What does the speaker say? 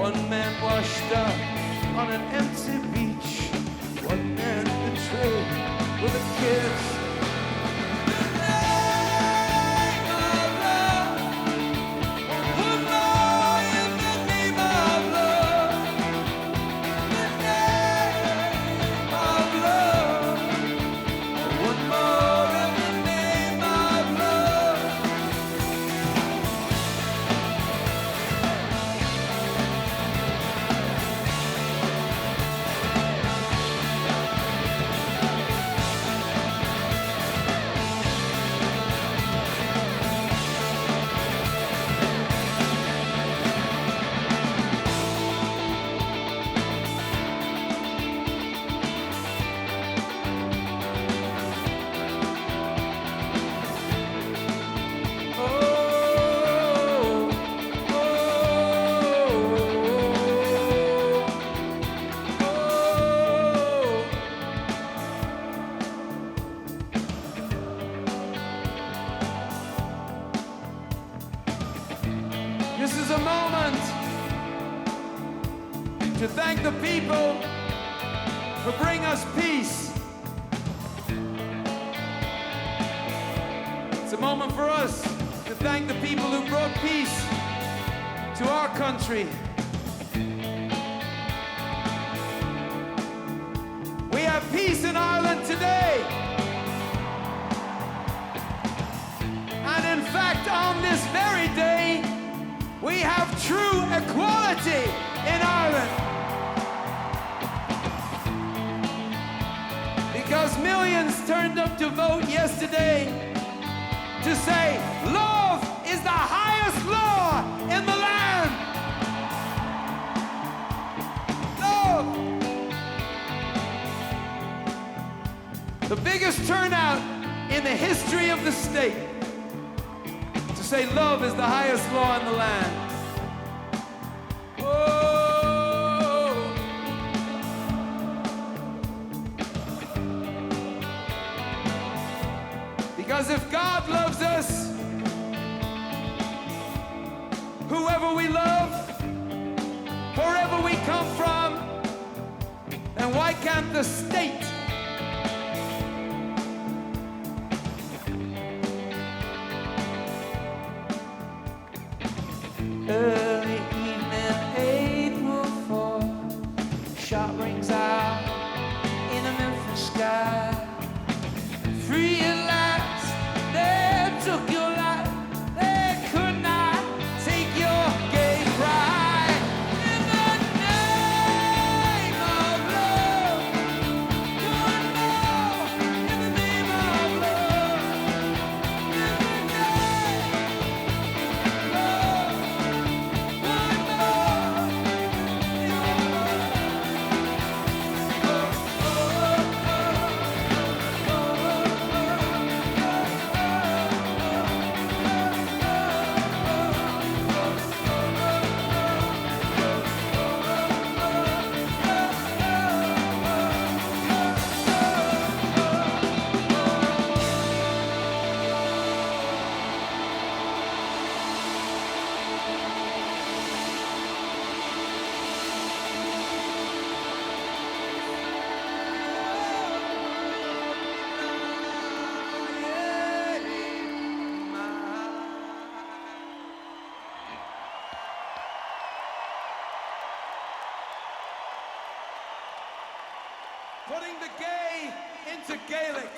One man washed up on an empty beach. One man betrayed with a kiss. This is a moment to thank the people who bring us peace. It's a moment for us to thank the people who brought peace to our country. We have peace in Ireland today. And in fact, on this very day, we have true equality in Ireland. Because millions turned up to vote yesterday to say, love is the highest law in the land. Love. The biggest turnout in the history of the state to say love is the highest law in the land. Whoa. Because if God loves us, whoever we love, wherever we come from, then why can't the state early evening, April 4, shot rings out in a Memphis sky. Free at last, they took your life, they could not take your gay pride. In the name of love, one more, in the name of love, in the name of love. Putting the gay into Gaelic.